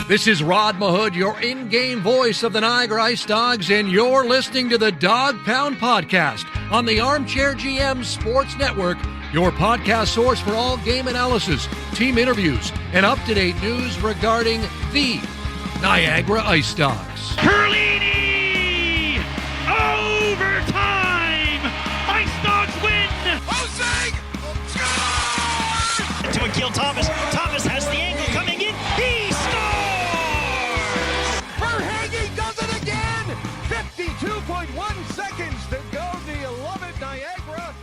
This is Rod Mahood, your in-game voice of the Niagara IceDogs, and you're listening to the Dog Pound Podcast on the Armchair GM Sports Network, your podcast source for all game analysis, team interviews, and up-to-date news regarding the Niagara IceDogs. Perlini! Overtime! IceDogs win! Hosing! Score! To Akil Thomas. Thomas has the angle coming in. He scores! Verhaeghe does it again! 52.1 seconds to go. Do you love it, Niagara?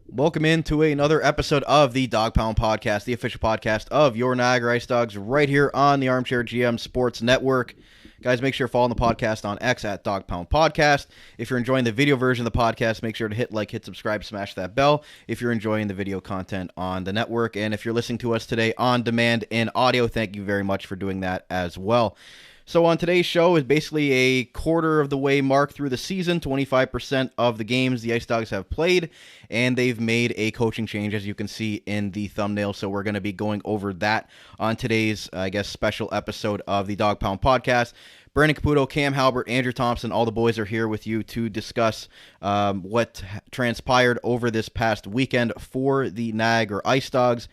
Welcome into another episode of the Dog Pound Podcast, the official podcast of your Niagara IceDogs, right here on the Armchair GM Sports Network. Guys, make sure to follow the podcast on X at Dog Pound Podcast. If you're enjoying the video version of the podcast, make sure to hit like, hit subscribe, smash that bell if you're enjoying the video content on the network. And if you're listening to us today on demand in audio, thank you very much for doing that as well. So on today's show is basically a quarter of the way mark through the season. 25% of the games the IceDogs have played, and they've made a coaching change, as you can see in the thumbnail. So we're going to be going over that on today's, special episode of the Dog Pound Podcast. Brandon Caputo, Cam Halbert, Andrew Thompson, all the boys are here with you to discuss what transpired over this past weekend for the Niagara IceDogs.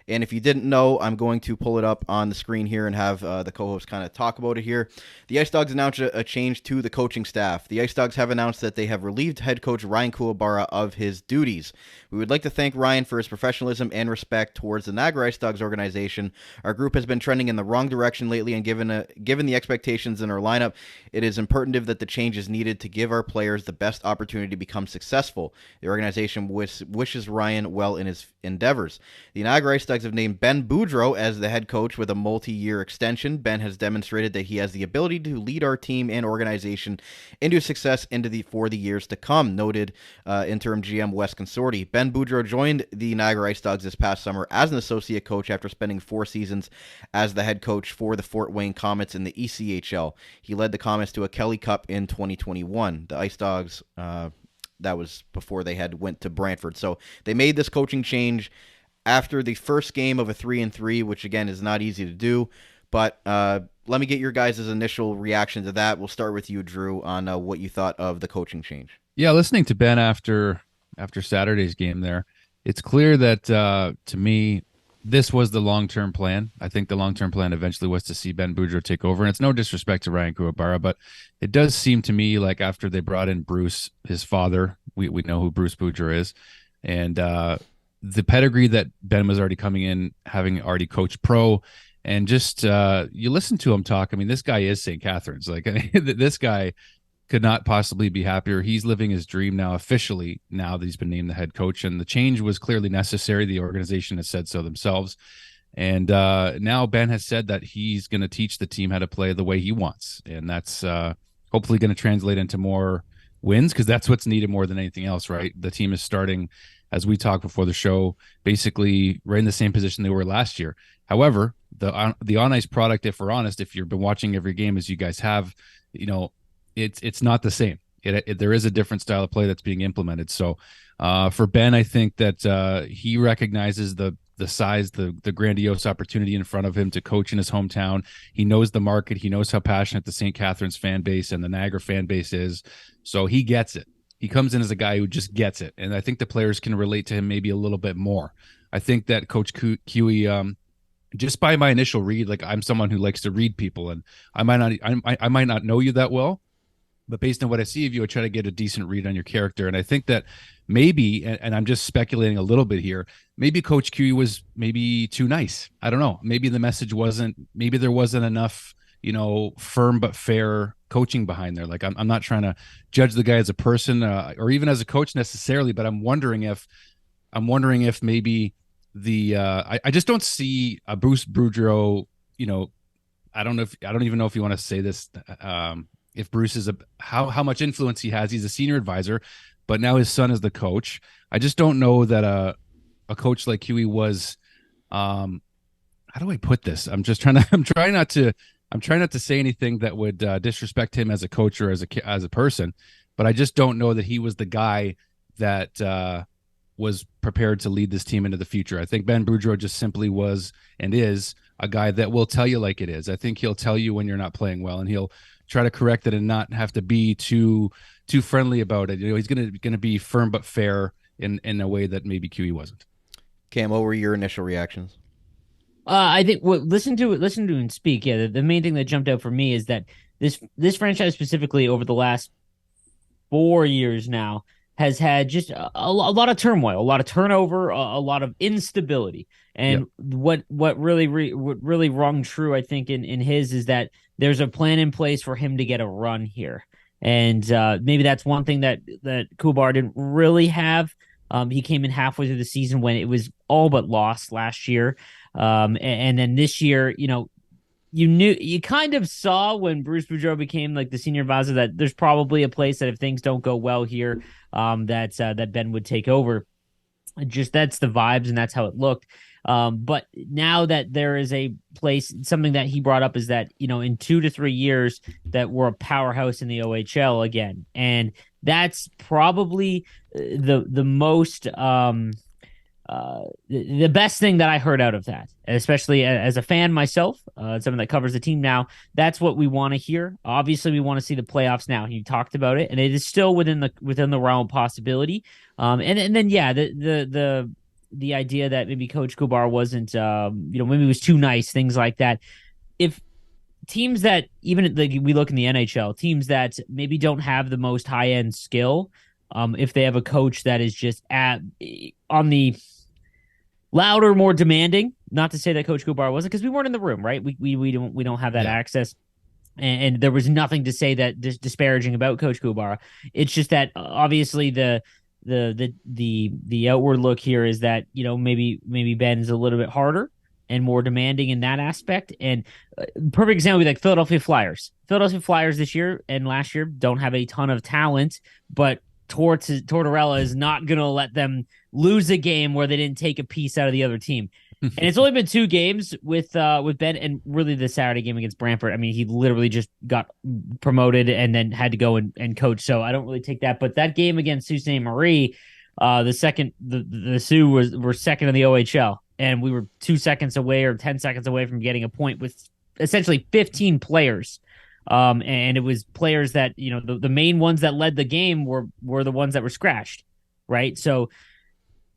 And if you didn't know, I'm going to pull it up on the screen here and have the co-host kind of talk about it here. The IceDogs announced a change to the coaching staff. The IceDogs have announced that they have relieved head coach Ryan Kuwabara of his duties. We would like to thank Ryan for his professionalism and respect towards the Niagara IceDogs organization. Our group has been trending in the wrong direction lately, and given the expectations in our lineup, it is imperative that the change is needed to give our players the best opportunity to become successful. The organization wishes Ryan well in his endeavors. The Niagara IceDogs have named Ben Boudreau as the head coach with a multi-year extension. Ben has demonstrated that he has the ability to lead our team and organization into success for the years to come, noted interim GM Wes Consorti. Ben Boudreau joined the Niagara IceDogs this past summer as an associate coach after spending 4 seasons as the head coach for the Fort Wayne Comets in the ECHL. He led the Comets to a Kelly Cup in 2021. The IceDogs, that was before they went to Brantford. So they made this coaching change after the first game of a 3-3, which again is not easy to do. But let me get your guys' initial reaction to that. We'll start with you, Drew, on what you thought of the coaching change. Yeah, listening to Ben after Saturday's game there, it's clear that to me, this was the long-term plan. I think the long-term plan eventually was to see Ben Boudreau take over. And it's no disrespect to Ryan Kuwabara, but it does seem to me like after they brought in Bruce, his father, we know who Bruce Boudreau is, and the pedigree that Ben was already coming in, having already coached pro, and just you listen to him talk. I mean, this guy is St. Catharines. Like this guy could not possibly be happier. He's living his dream now, officially, now that he's been named the head coach. And the change was clearly necessary. The organization has said so themselves. And now Ben has said that he's going to teach the team how to play the way he wants. And that's hopefully going to translate into more wins, because that's what's needed more than anything else, right? The team is starting, as we talked before the show, basically right in the same position they were last year. However, the on-ice product, if we're honest, if you've been watching every game as you guys have, it's not the same. There is a different style of play that's being implemented. So for Ben, I think that he recognizes the size, the grandiose opportunity in front of him to coach in his hometown. He knows the market. He knows how passionate the St. Catharines fan base and the Niagara fan base is. So he gets it. He comes in as a guy who just gets it. And I think the players can relate to him maybe a little bit more. I think that Coach Huey, just by my initial read, like I'm someone who likes to read people, and I might not know you that well, but based on what I see of you, I try to get a decent read on your character. And I think that maybe, and I'm just speculating a little bit here, maybe Coach Huey was maybe too nice. I don't know. Maybe the message maybe there wasn't enough, firm but fair coaching behind there. Like I'm not trying to judge the guy as a person or even as a coach necessarily, but I'm wondering if maybe I just don't see a Bruce Boudreau, I don't even know if you want to say this, if Bruce is how much influence he has. He's a senior advisor, but now his son is the coach. I just don't know that a coach like Huey was, how do I put this? I'm trying not to say anything that would disrespect him as a coach or as a person, but I just don't know that he was the guy that was prepared to lead this team into the future. I think Ben Boudreau just simply was and is a guy that will tell you like it is. I think he'll tell you when you're not playing well, and he'll try to correct it and not have to be too friendly about it. He's going to be firm but fair in a way that maybe QE wasn't. Cam, what were your initial reactions? I think listen to him speak. Yeah, the main thing that jumped out for me is that this franchise specifically over the last 4 years now has had just a lot of turmoil, a lot of turnover, a lot of instability. And what really rung true, I think, in his is that there's a plan in place for him to get a run here. And maybe that's one thing that Kuwabara didn't really have. He came in halfway through the season when it was all but lost last year. And then this year, you kind of saw when Bruce Boudreau became like the senior advisor that there's probably a place that if things don't go well here, that Ben would take over. Just that's the vibes and that's how it looked. But now that there is a place, something that he brought up is that, in 2 to 3 years that we're a powerhouse in the OHL again. And that's probably the most, the best thing that I heard out of that, especially as a fan myself, someone that covers the team now. That's what we want to hear. Obviously, we want to see the playoffs now. He talked about it, and it is still within the realm of possibility. And then the idea that maybe Coach Kuwabara wasn't, maybe he was too nice, things like that. If teams that even like we look in the NHL, teams that maybe don't have the most high end skill, if they have a coach that is just on the louder, more demanding. Not to say that Coach Kuwabara wasn't, because we weren't in the room, right? We don't have that access, and there was nothing to say that disparaging about Coach Kuwabara. It's just that obviously the outward look here is that maybe Ben's a little bit harder and more demanding in that aspect. And perfect example would be like Philadelphia Flyers. Philadelphia Flyers this year and last year don't have a ton of talent, but Tortorella is not going to let them lose a game where they didn't take a piece out of the other team. And it's only been 2 games with Ben, and really the Saturday game against Brantford. I mean, he literally just got promoted and then had to go and coach. So I don't really take that. But that game against Sault Ste. Marie, the Sioux were second in the OHL, and we were 2 seconds away or 10 seconds away from getting a point with essentially 15 players. And it was players that, the main ones that led the game were the ones that were scratched, right? So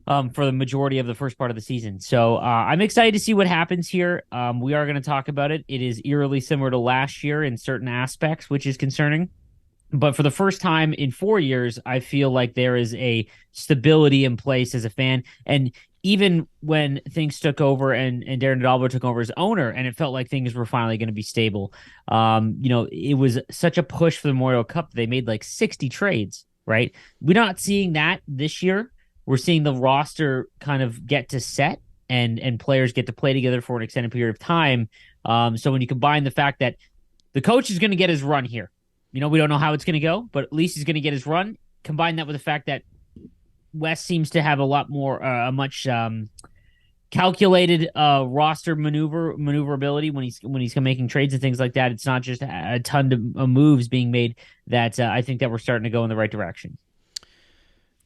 for the majority of the first part of the season. So I'm excited to see what happens here. We are going to talk about it. It is eerily similar to last year in certain aspects, which is concerning. But for the first time in 4 years, I feel like there is a stability in place as a fan. And even when things took over and Darren Hidalgo took over as owner, and it felt like things were finally going to be stable, it was such a push for the Memorial Cup. They made like 60 trades, right? We're not seeing that this year. We're seeing the roster kind of get to set and players get to play together for an extended period of time. So when you combine the fact that the coach is going to get his run here, we don't know how it's going to go, but at least he's going to get his run. Combine that with the fact that West seems to have a lot more, a much calculated roster maneuverability when he's making trades and things like that. It's not just a ton of moves being made. That I think that we're starting to go in the right direction.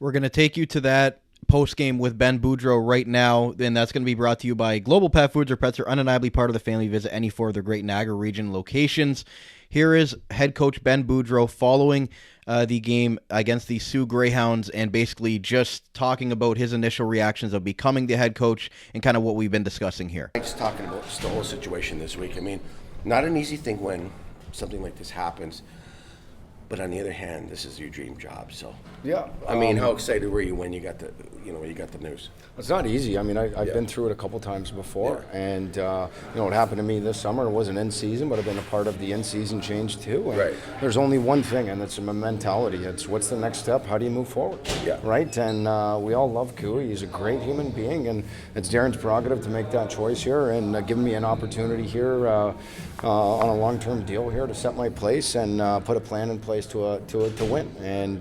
We're going to take you to that post-game with Ben Boudreau right now, and that's going to be brought to you by Global Pet Foods. Our pets are undeniably part of the family. Visit any 4 of their great Niagara region locations. Here is head coach Ben Boudreau following the game against the Sioux Greyhounds and basically just talking about his initial reactions of becoming the head coach and kind of what we've been discussing here. Just talking about just the whole situation this week. I mean, not an easy thing when something like this happens. But on the other hand, this is your dream job. So yeah, I mean, how excited were you when you got the news? It's not easy. I mean, I've been through it a couple times before, and it happened to me this summer. It wasn't in season, but I've been a part of the in season change too. And right. There's only one thing, and it's a mentality. It's what's the next step? How do you move forward? Yeah. Right. And we all love Kuwabara. He's a great human being, and it's Darren's prerogative to make that choice here and give me an opportunity here on a long-term deal here to set my place and put a plan in place to win. And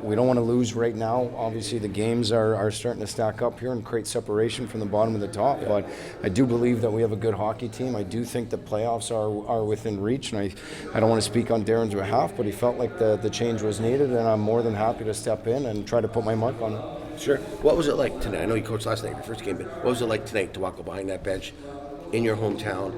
we don't want to lose right now. Obviously, the games are starting to stack up here and create separation from the bottom to the top. Yeah. But I do believe that we have a good hockey team. I do think the playoffs are within reach. And I don't want to speak on Darren's behalf, but he felt like the change was needed, and I'm more than happy to step in and try to put my mark on it. Sure. What was it like tonight? I know you coached last night, your first game, but what was it like tonight to walk behind that bench in your hometown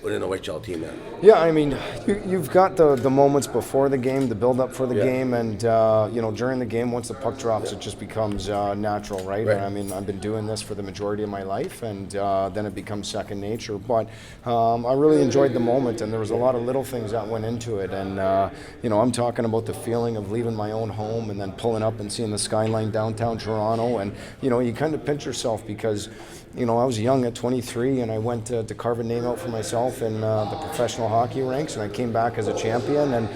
with an OHL team now? Yeah, I mean, you've got the moments before the game, the build-up for the game, and, during the game, once the puck drops, it just becomes natural, right? I mean, I've been doing this for the majority of my life, and then it becomes second nature. But I really enjoyed the moment, and there was a lot of little things that went into it. And, I'm talking about the feeling of leaving my own home and then pulling up and seeing the skyline downtown Toronto. And, you kind of pinch yourself because, I was young at 23, and I went to carve a name out for myself in the professional hockey ranks, and I came back as a champion. And,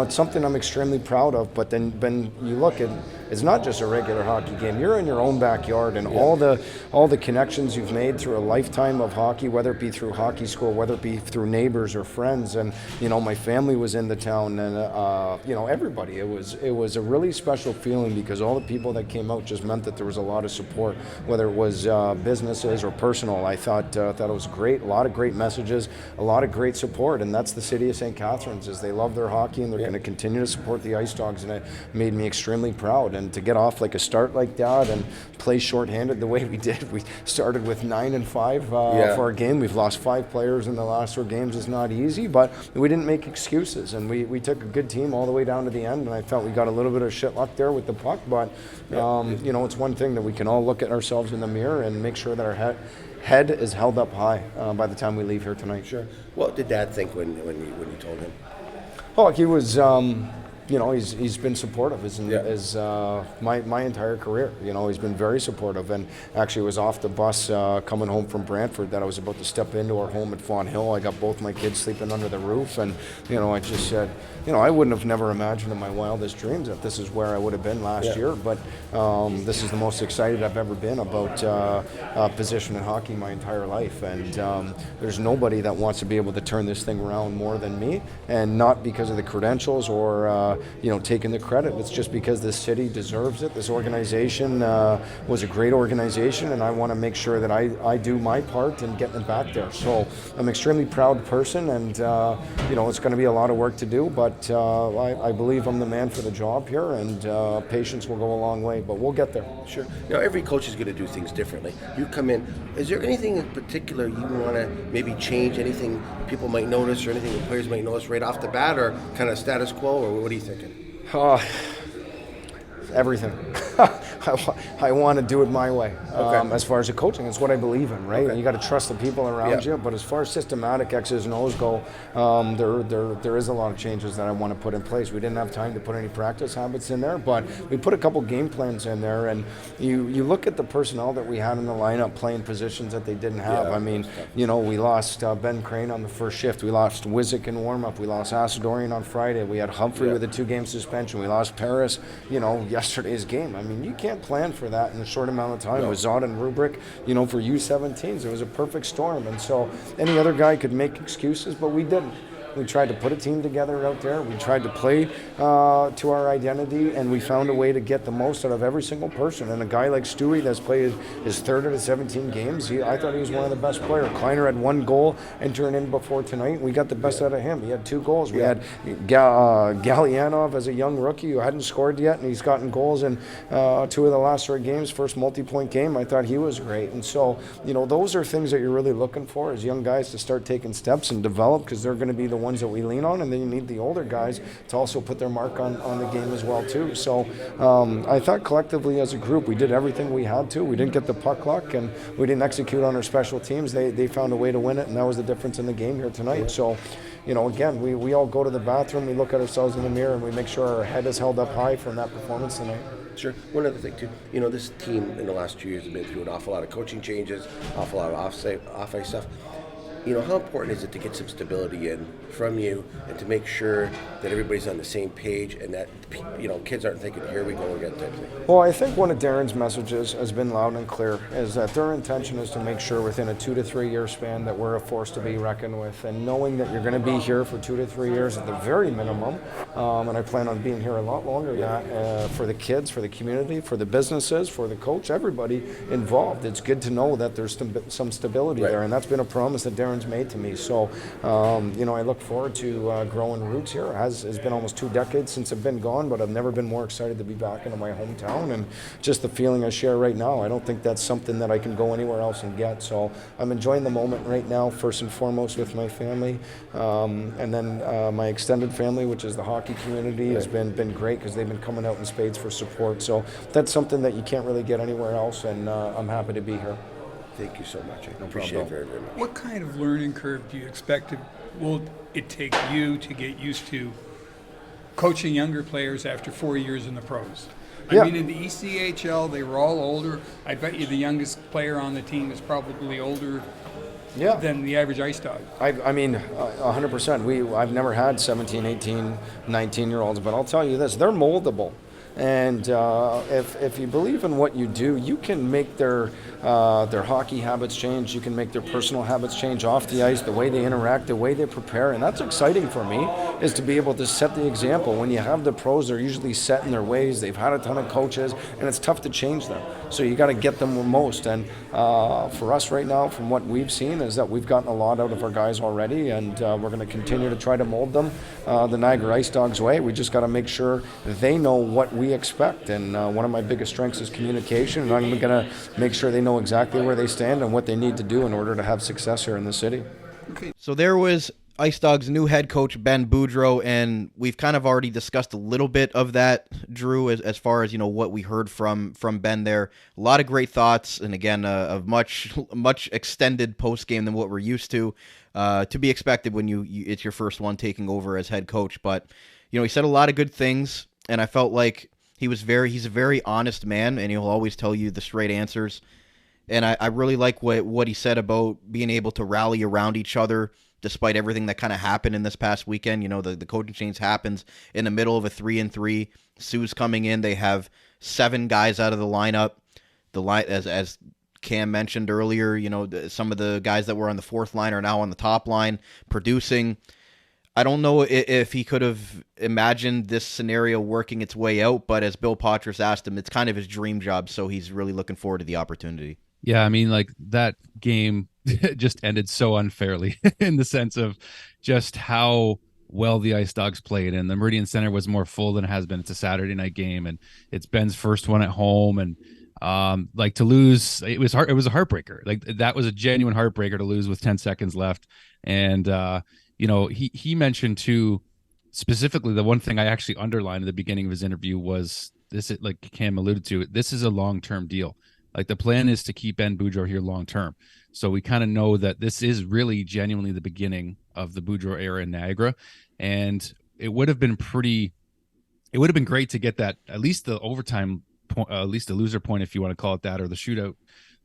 it's something I'm extremely proud of. But then when you look at, it's not just a regular hockey game. You're in your own backyard, and all the connections you've made through a lifetime of hockey, whether it be through hockey school, whether it be through neighbors or friends. And, my family was in the town, and, everybody. It was a really special feeling because all the people that came out just meant that there was a lot of support, whether it was businesses or personal. I thought it was great. A lot of great messages, a lot of great support, and that's the city of St. Catharines. Is they love their hockey, and they're going to continue to support the IceDogs, and it made me extremely proud. And to get off like a start like that and play shorthanded the way we did, we started with 9 and 5 for our game. We've lost 5 players in the last 4 games. It's not easy, but we didn't make excuses, and we took a good team all the way down to the end. And I felt we got a little bit of shit luck there with the puck, but it's one thing that we can all look at ourselves in the mirror and make sure that our head is held up high by the time we leave here tonight. Sure. What did Dad think when you told him? Oh, he was. He's been supportive my entire career. He's been very supportive, and actually was off the bus coming home from Brantford that I was about to step into our home at Fawn Hill. I got both my kids sleeping under the roof, and I just said, I wouldn't have never imagined in my wildest dreams that this is where I would have been last year, but this is the most excited I've ever been about a position in hockey my entire life, and there's nobody that wants to be able to turn this thing around more than me, and not because of the credentials or taking the credit. It's just because this city deserves it. This organization was a great organization, and I want to make sure that I do my part in getting it back there. So I'm an extremely proud person, and it's going to be a lot of work to do, but I believe I'm the man for the job here, and patience will go a long way, but we'll get there. Sure. Now, every coach is going to do things differently. You come in, is there anything in particular you want to maybe change, anything people might notice or anything the players might notice right off the bat, or kind of status quo, or what are you thinking? Everything. I want to do it my way. As far as the coaching, it's what I believe in, right? You got to trust the people around you. But as far as systematic X's and O's go, there is a lot of changes that I want to put in place. We didn't have time to put any practice habits in there, but we put a couple game plans in there. And you look at the personnel that we had in the lineup playing positions that they didn't have. I mean, we lost Ben Crane on the first shift. We lost Wizik in warm-up. We lost Asadorian on Friday. We had Humphrey with a 2-game suspension. We lost Paris, yesterday's game. I mean, you can't plan for that in a short amount of time. It was Zod and Rubric, for U17s. It was a perfect storm. And so any other guy could make excuses, but we didn't. We tried to put a team together out there. We tried to play to our identity, and we found a way to get the most out of every single person. And a guy like Stewie that's played his 3rd of the 17 games, I thought he was one of the best players. Kleiner had 1 goal entering in before tonight. We got the best out of him. He had 2 goals. We had Galyanov as a young rookie who hadn't scored yet, and he's gotten goals in 2 of the last 3 games. First multi-point game, I thought he was great. And so, those are things that you're really looking for as young guys to start taking steps and develop, because they're going to be the ones that we lean on, and then you need the older guys to also put their mark on the game as well too. So I thought collectively as a group we did everything we had to. We didn't get the puck luck, and we didn't execute on our special teams. They found a way to win it, and that was the difference in the game here tonight. So again, we all go to the bathroom, we look at ourselves in the mirror, and we make sure our head is held up high from that performance tonight. Sure. One other thing too, this team in the last 2 years has been through an awful lot of coaching changes, awful lot of off-ice stuff. How important is it to get some stability in from you and to make sure that everybody's on the same page and that, kids aren't thinking, here we go again type thing? Well, I think one of Darren's messages has been loud and clear, is that their intention is to make sure within a 2 to 3 year span that we're a force to be reckoned with, and knowing that you're going to be here for 2 to 3 years at the very minimum, and I plan on being here a lot longer than that, for the kids, for the community, for the businesses, for the coach, everybody involved. It's good to know that there's some stability there, and that's been a promise that Darren Darren's made to me. So, I look forward to growing roots here. It's been almost 2 decades since I've been gone, but I've never been more excited to be back into my hometown, and just the feeling I share right now, I don't think that's something that I can go anywhere else and get. So I'm enjoying the moment right now, first and foremost with my family, and then my extended family, which is the hockey community, has been great because they've been coming out in spades for support. So that's something that you can't really get anywhere else, and I'm happy to be here. Thank you so much. I appreciate it very, very much. What kind of learning curve do you expect will it take you to get used to coaching younger players after 4 years in the pros? I mean, in the ECHL, they were all older. I bet you the youngest player on the team is probably older than the average Ice Dog. I mean, 100%. I've never had 17, 18, 19-year-olds, but I'll tell you this, they're moldable. And if you believe in what you do, you can make their hockey habits change. You can make their personal habits change off the ice, the way they interact, the way they prepare. And that's exciting for me, is to be able to set the example. When you have the pros, they're usually set in their ways. They've had a ton of coaches, and it's tough to change them. So you got to get them most. And for us right now, from what we've seen, is that we've gotten a lot out of our guys already, and we're going to continue to try to mold them the Niagara IceDogs way. We just got to make sure they know what we expect, and one of my biggest strengths is communication, and I'm going to make sure they know exactly where they stand and what they need to do in order to have success here in the city. So there was IceDogs' new head coach, Ben Boudreau, and we've kind of already discussed a little bit of that, Drew, as far as, what we heard from Ben there. A lot of great thoughts, and again, a much extended post-game than what we're used to be expected when it's your first one taking over as head coach. But, he said a lot of good things, and I felt like he's a very honest man, and he'll always tell you the straight answers. And I really like what he said about being able to rally around each other despite everything that kind of happened in this past weekend. The coaching change happens in the middle of a 3-3. Sioux's coming in. They have 7 guys out of the lineup. As Cam mentioned earlier, some of the guys that were on the fourth line are now on the top line producing. I don't know if he could have imagined this scenario working its way out, but as Bill Poitras asked him, it's kind of his dream job, so he's really looking forward to the opportunity. Yeah, I mean, like, that game just ended so unfairly in the sense of just how well the IceDogs played, and the Meridian Center was more full than it has been. It's a Saturday night game, and it's Ben's first one at home, and to lose, it was hard. It was a heartbreaker. Like, that was a genuine heartbreaker to lose with 10 seconds left, and he mentioned too, specifically, the one thing I actually underlined at the beginning of his interview was this, like Cam alluded to, this is a long-term deal. Like, the plan is to keep Ben Boudreau here long-term. So we kind of know that this is really genuinely the beginning of the Boudreau era in Niagara. And it would have been great to get that, at least the overtime point, at least the loser point, if you want to call it that, or the shootout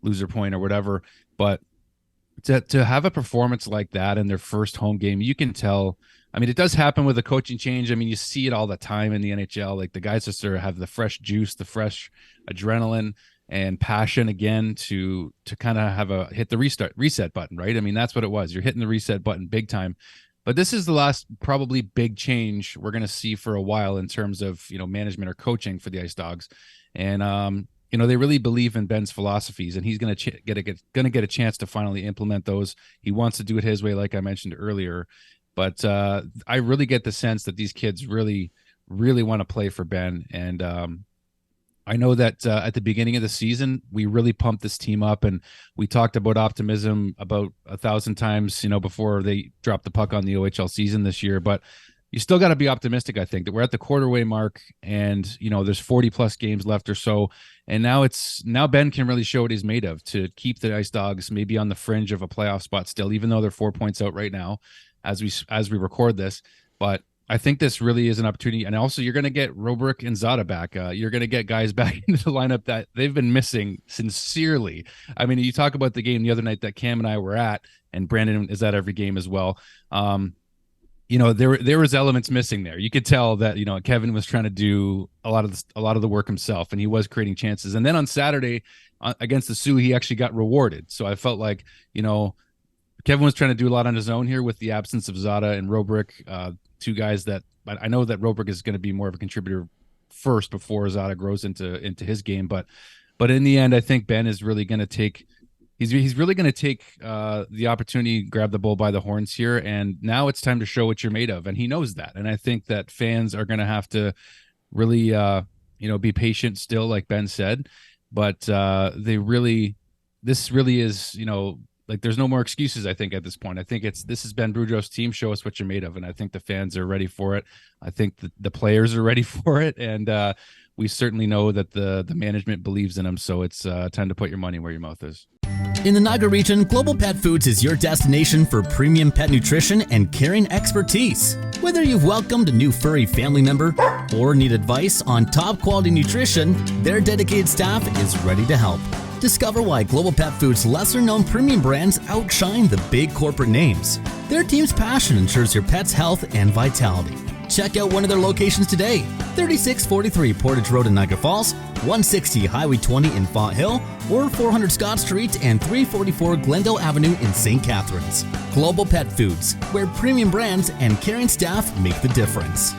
loser point or whatever. But to have a performance like that in their first home game, you can tell. I mean, it does happen with a coaching change. I mean, you see it all the time in the NHL. Like, the guys just sort of have the fresh juice, the fresh adrenaline and passion again to kind of hit the reset button, right? I mean, that's what it was. You're hitting the reset button big time. But this is the last probably big change we're going to see for a while in terms of, management or coaching for the IceDogs. And, they really believe in Ben's philosophies, and he's going to get a chance to finally implement those. He wants to do it his way, like I mentioned earlier. But I really get the sense that these kids really, really want to play for Ben. And I know that at the beginning of the season, we really pumped this team up, and we talked about optimism about 1,000 times, before they dropped the puck on the OHL season this year. But you still got to be optimistic, I think, that we're at the quarter-way mark, and, there's 40-plus games left or so. And now Ben can really show what he's made of to keep the IceDogs maybe on the fringe of a playoff spot still, even though they're 4 points out right now as we record this. But I think this really is an opportunity. And also, you're going to get Robrick and Zada back. You're going to get guys back into the lineup that they've been missing sincerely. I mean, you talk about the game the other night that Cam and I were at, and Brandon is at every game as well. There was elements missing there. You could tell that, Kevin was trying to do a lot of the work himself, and he was creating chances. And then on Saturday against the Sioux, he actually got rewarded. So I felt like, Kevin was trying to do a lot on his own here with the absence of Zada and Robrick, two guys that I know that Robrick is going to be more of a contributor first before Zada grows into his game. But in the end, I think Ben is really going to take he's really going to take the opportunity, grab the bull by the horns here, and now it's time to show what you're made of, and he knows that. And I think that fans are going to have to really be patient still, like Ben said, but this really is, like, there's no more excuses. I think at this point, I think this is Ben Boudreau's team. Show us what you're made of, and I think the fans are ready for it. I think the players are ready for it, and we certainly know that the management believes in them. So it's time to put your money where your mouth is. In the Niagara region, Global Pet Foods is your destination for premium pet nutrition and caring expertise. Whether you've welcomed a new furry family member or need advice on top quality nutrition, their dedicated staff is ready to help. Discover why Global Pet Foods' lesser-known premium brands outshine the big corporate names. Their team's passion ensures your pet's health and vitality. Check out one of their locations today: 3643 Portage Road in Niagara Falls, 160 Highway 20 in Font Hill, or 400 Scott Street and 344 Glendale Avenue in St. Catharines. Global Pet Foods, where premium brands and caring staff make the difference.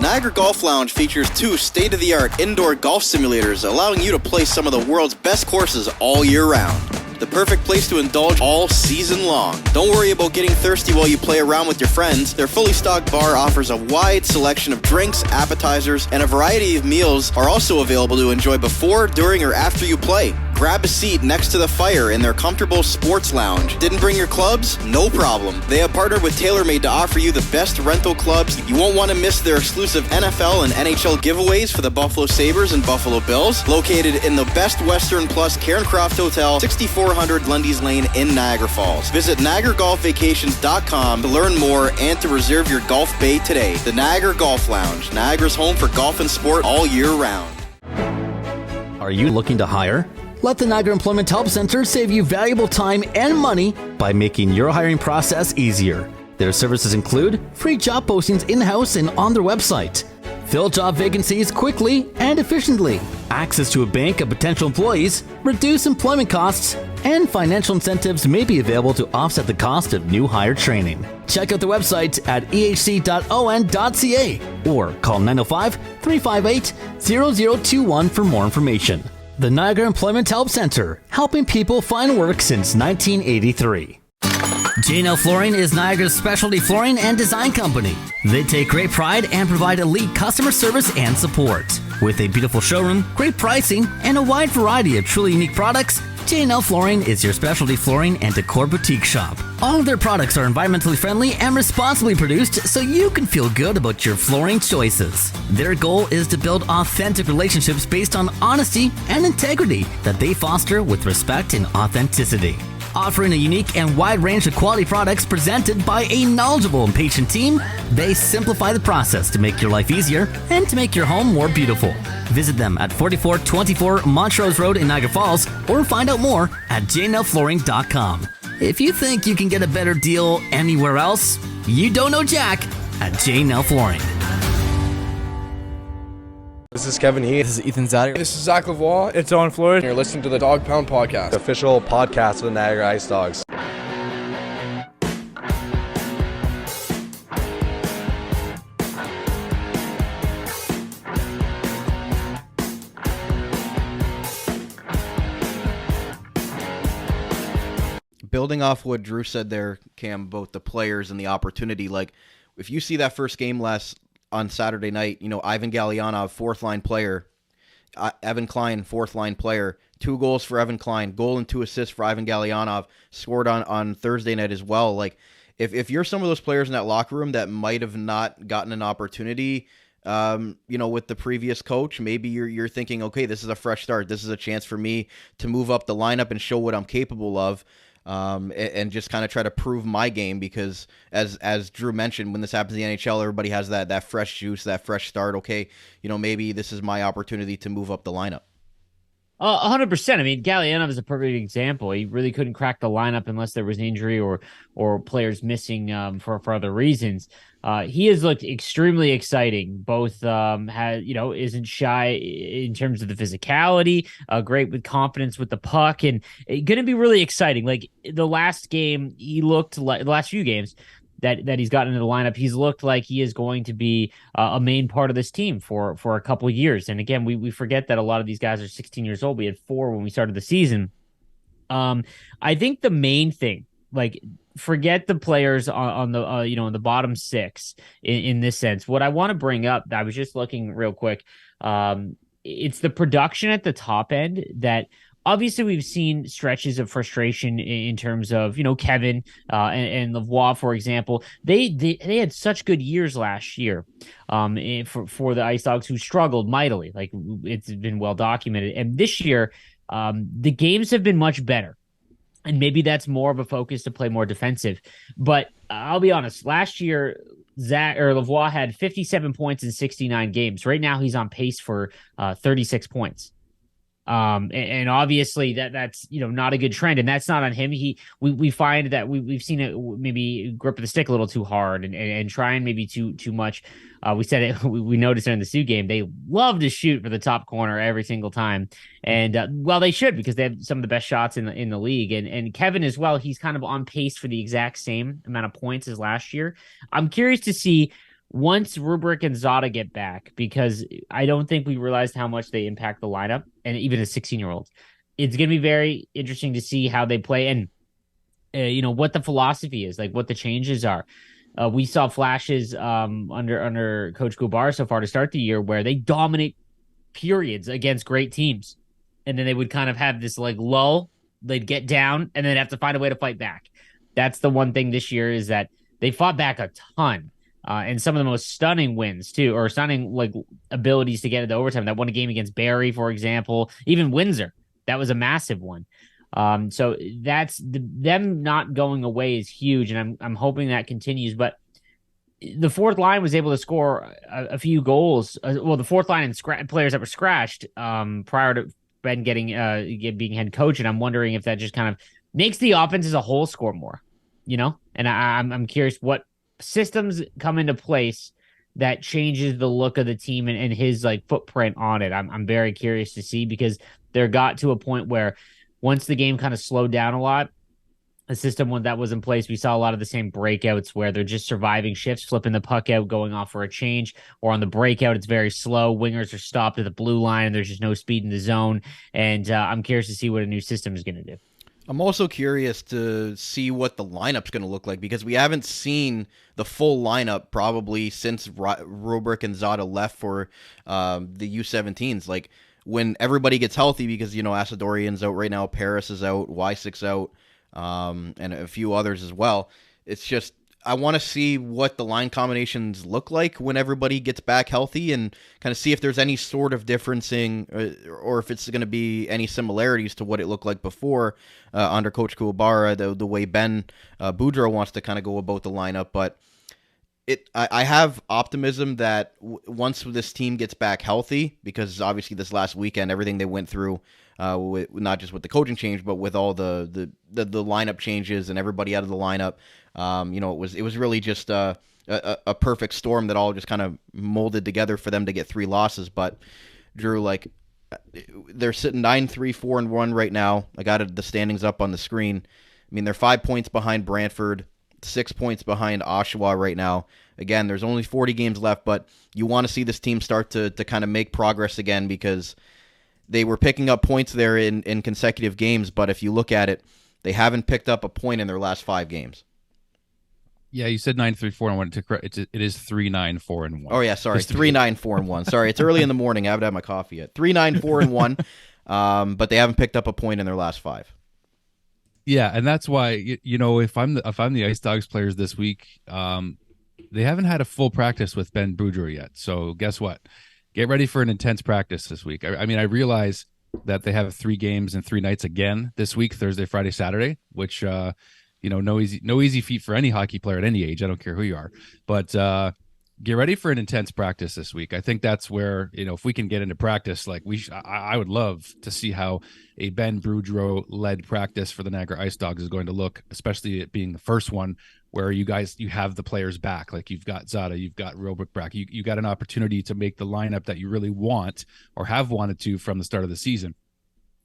Niagara Golf Lounge features 2 state-of-the-art indoor golf simulators, allowing you to play some of the world's best courses all year round. The perfect place to indulge all season long. Don't worry about getting thirsty while you play around with your friends. Their fully stocked bar offers a wide selection of drinks, appetizers, and a variety of meals are also available to enjoy before, during, or after you play. Grab a seat next to the fire in their comfortable sports lounge. Didn't bring your clubs? No problem. They have partnered with TaylorMade to offer you the best rental clubs. You won't want to miss their exclusive NFL and NHL giveaways for the Buffalo Sabres and Buffalo Bills. Located in the Best Western Plus Cairncroft Hotel, 6400 Lundy's Lane in Niagara Falls. Visit NiagaraGolfVacations.com to learn more and to reserve your golf bay today. The Niagara Golf Lounge, Niagara's home for golf and sport all year round. Are you looking to hire? Let the Niagara Employment Help Center save you valuable time and money by making your hiring process easier. Their services include free job postings in-house and on their website, fill job vacancies quickly and efficiently, access to a bank of potential employees, reduce employment costs, and financial incentives may be available to offset the cost of new hire training. Check out the website at ehc.on.ca or call 905-358-0021 for more information. The Niagara Employment Help Center, helping people find work since 1983. J&L Flooring is Niagara's specialty flooring and design company. They take great pride and provide elite customer service and support. With a beautiful showroom, great pricing, and a wide variety of truly unique products, J&L Flooring is your specialty flooring and decor boutique shop. All of their products are environmentally friendly and responsibly produced so you can feel good about your flooring choices. Their goal is to build authentic relationships based on honesty and integrity that they foster with respect and authenticity. Offering a unique and wide range of quality products presented by a knowledgeable and patient team, they simplify the process to make your life easier and to make your home more beautiful. Visit them at 4424 Montrose Road in Niagara Falls or find out more at jnlflooring.com. If you think you can get a better deal anywhere else, you don't know Jack at J&L Flooring. This is Kevin Heath. This is Ethan Zaddy. This is Zach Lavoie. It's Owen Flores. You're listening to the Dog Pound Podcast, the official podcast of the Niagara IceDogs. Building off what Drew said there, Cam, about the players and the opportunity, like if you see that first game on Saturday night, Ivan Galyanov, fourth line player, Evan Klein, fourth line player, 2 goals for Evan Klein, goal and 2 assists for Ivan Galyanov, scored on Thursday night as well. Like if you're some of those players in that locker room that might have not gotten an opportunity, with the previous coach, maybe you're thinking, okay, this is a fresh start. This is a chance for me to move up the lineup and show what I'm capable of. And just kind of try to prove my game, because as Drew mentioned, when this happens in the NHL, everybody has that fresh juice, that fresh start. Okay, maybe this is my opportunity to move up the lineup. 100%. I mean, Galyanov is a perfect example. He really couldn't crack the lineup unless there was injury or players missing for other reasons. He has looked extremely exciting. Both isn't shy in terms of the physicality, great with confidence with the puck, and going to be really exciting. Like the last game, he looked like the last few games that he's gotten into the lineup, he's looked like he is going to be a main part of this team for a couple of years. And again, we forget that a lot of these guys are 16 years old. We had 4 when we started the season. I think the main thing, like, forget the players on the in the bottom six in this sense. What I want to bring up, I was just looking real quick. It's the production at the top end that obviously we've seen stretches of frustration in terms of Kevin and Lavoie, for example. They had such good years last year for the Ice Dogs, who struggled mightily. Like, it's been well documented, and this year the games have been much better. And maybe that's more of a focus to play more defensive. But I'll be honest, last year, Lavoie had 57 points in 69 games. Right now, he's on pace for 36 points. And obviously that's not a good trend, and that's not on him. We find that we've seen it maybe grip the stick a little too hard and trying maybe too much. We said it. We noticed in the Sioux game, they love to shoot for the top corner every single time, and well, they should, because they have some of the best shots in the league. And Kevin as well. He's kind of on pace for the exact same amount of points as last year. I'm curious to see once Rubric and Zada get back, because I don't think we realized how much they impact the lineup, and even a 16-year-old. It's going to be very interesting to see how they play and, what the philosophy is, like what the changes are. We saw flashes under Coach Kuwabara so far to start the year where they dominate periods against great teams. And then they would kind of have this like lull, they'd get down, and then have to find a way to fight back. That's the one thing this year, is that they fought back a ton. And some of the most stunning wins too, or stunning like abilities to get into overtime. That won a game against Barrie, for example, even Windsor. That was a massive one. So that's them not going away is huge, and I'm hoping that continues. But the fourth line was able to score a few goals. The fourth line and players that were scratched prior to Ben being head coach, and I'm wondering if that just kind of makes the offense as a whole score more. And I'm curious what systems come into place that changes the look of the team and his like footprint on it. I'm very curious to see, because there got to a point where once the game kind of slowed down a lot, a system that was in place, we saw a lot of the same breakouts where they're just surviving shifts, flipping the puck out, going off for a change, or on the breakout, it's very slow. Wingers are stopped at the blue line and there's just no speed in the zone. And I'm curious to see what a new system is going to do. I'm also curious to see what the lineup's going to look like, because we haven't seen the full lineup probably since Rubric and Zada left for the U17s. Like, when everybody gets healthy, because, Asadorian's out right now, Paris is out, Wysick's out, and a few others as well. It's just, I want to see what the line combinations look like when everybody gets back healthy, and kind of see if there's any sort of differencing or if it's going to be any similarities to what it looked like before under Coach Kuwabara, the way Ben Boudreau wants to kind of go about the lineup. But I have optimism that once this team gets back healthy, because obviously this last weekend, everything they went through, not just with the coaching change, but with all the lineup changes and everybody out of the lineup, it was really just a perfect storm that all just kind of molded together for them to get 3 losses. But Drew, like, they're sitting 9-3-4-1 right now. I got the standings up on the screen. I mean, they're 5 points behind Brantford, 6 points behind Oshawa right now. Again, there's only 40 games left, but you want to see this team start to kind of make progress again, because they were picking up points there in consecutive games. But if you look at it, they haven't picked up a point in their last 5 games. Yeah, you said 9-3-4, and I wanted to correct. It is 3-9-4-1. Oh yeah, sorry, 3-9-4-1. Sorry, it's early in the morning. I haven't had my coffee yet. 3-9-4-1, but they haven't picked up a point in their last 5. Yeah, and that's why if I'm the Ice Dogs players this week, they haven't had a full practice with Ben Boudreau yet. So guess what? Get ready for an intense practice this week. I mean, I realize that they have 3 games and 3 nights again this week: Thursday, Friday, Saturday, which no easy feat for any hockey player at any age. I don't care who you are, but get ready for an intense practice this week. I think that's where, if we can get into practice, like I would love to see how a Ben Boudreau led practice for the Niagara IceDogs is going to look, especially it being the first one where you have the players back. Like, you've got Zada, you've got Robic back. You got an opportunity to make the lineup that you really want or have wanted to from the start of the season.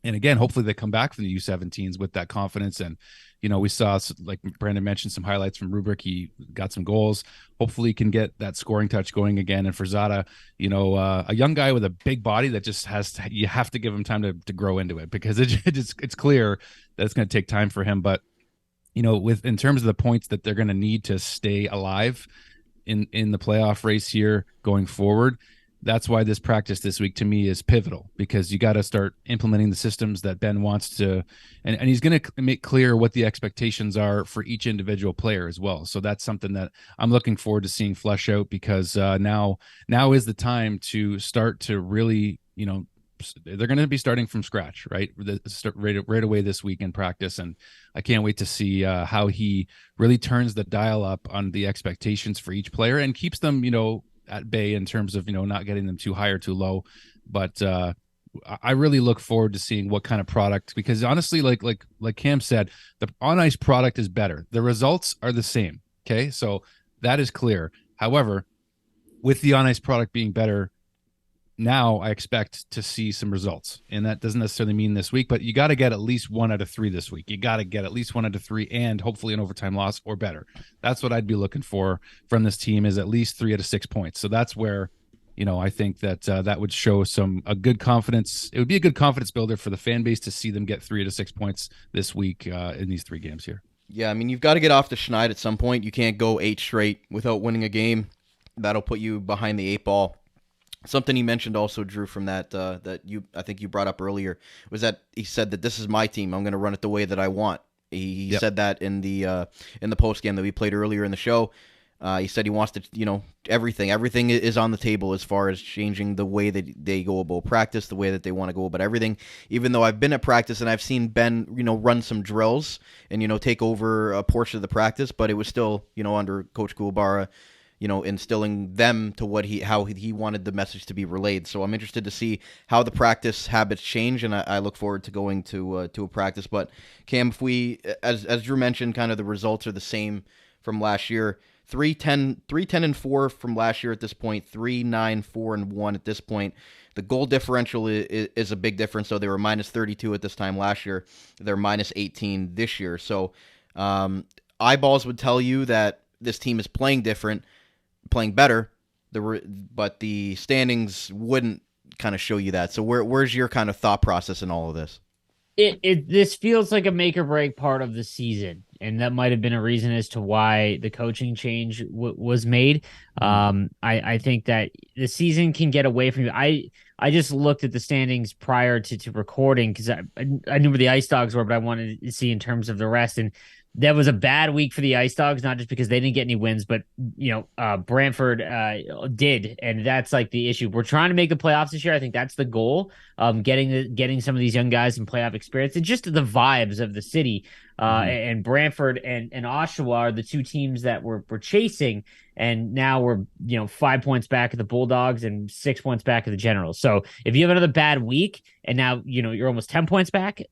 And again, hopefully they come back from the U17s with that confidence. And, we saw, like Brandon mentioned, some highlights from Rubric. He got some goals. Hopefully he can get that scoring touch going again. And for Zada, a young guy with a big body that just you have to give him time to grow into it, because it's clear that it's going to take time for him. But, in terms of the points that they're going to need to stay alive in the playoff race here going forward, that's why this practice this week to me is pivotal, because you got to start implementing the systems that Ben wants to, and he's going to make clear what the expectations are for each individual player as well. So that's something that I'm looking forward to seeing flesh out, because now is the time to start to really, they're going to be starting from scratch, right? Right away this week in practice. And I can't wait to see how he really turns the dial up on the expectations for each player and keeps them, at bay in terms of, not getting them too high or too low. But I really look forward to seeing what kind of product, because honestly, like Cam said, the on ice product is better. The results are the same. Okay. So that is clear. However, with the on ice product being better, now I expect to see some results, and that doesn't necessarily mean this week, but you got to get at least 1 out of 3 this week. You got to get at least 1 out of 3, and hopefully an overtime loss or better. That's what I'd be looking for from this team, is at least 3 out of 6 points. So that's where, I think that that would show a good confidence. It would be a good confidence builder for the fan base to see them get 3 out of 6 points this week in these 3 games here. Yeah, I mean, you've got to get off the schneid at some point. You can't go 8 straight without winning a game. That'll put you behind the 8 ball. Something he mentioned also, Drew, from I think you brought up earlier, was that he said that this is my team. I'm going to run it the way that I want. He said that in the post game that we played earlier in the show. He said he wants to, everything is on the table as far as changing the way that they go about practice, the way that they want to go about everything. Even though I've been at practice and I've seen Ben, run some drills and, take over a portion of the practice, but it was still, under Coach Kuwabara, instilling them to how he wanted the message to be relayed. So I'm interested to see how the practice habits change, and I look forward to going to a practice. But Cam, if we, as Drew mentioned, kind of the results are the same from last year. 3-10-4 from last year at this point. 3-9-4-1 at this point. The goal differential is a big difference. So they were -32 at this time last year. They're -18 this year. So eyeballs would tell you that this team is playing different, playing better, but the standings wouldn't kind of show you that. So where's your kind of thought process in all of this? This feels like a make or break part of the season, and that might have been a reason as to why the coaching change was made. I think that the season can get away from you. I just looked at the standings prior to recording, because I knew where the IceDogs were, but I wanted to see in terms of the rest. And that was a bad week for the IceDogs, not just because they didn't get any wins, but Brantford did, and that's like the issue. We're trying to make the playoffs this year. I think that's the goal. Getting some of these young guys some playoff experience, and just the vibes of the city. And Brantford and Oshawa are the 2 teams that we're chasing, and now we're 5 points back of the Bulldogs and 6 points back of the Generals. So if you have another bad week, and now you're almost 10 points back,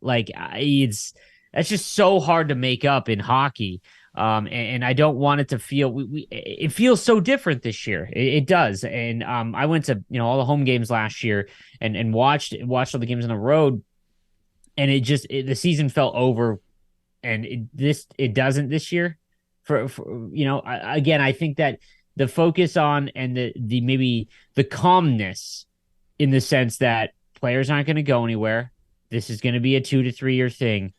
that's just so hard to make up in hockey. And I don't want it to feel it feels so different this year. It does. And I went to all the home games last year and watched all the games on the road, and the season felt over, and it doesn't this year. Again, I think that the focus on and the maybe the calmness, in the sense that players aren't going to go anywhere. This is going to be a 2 to 3 year thing.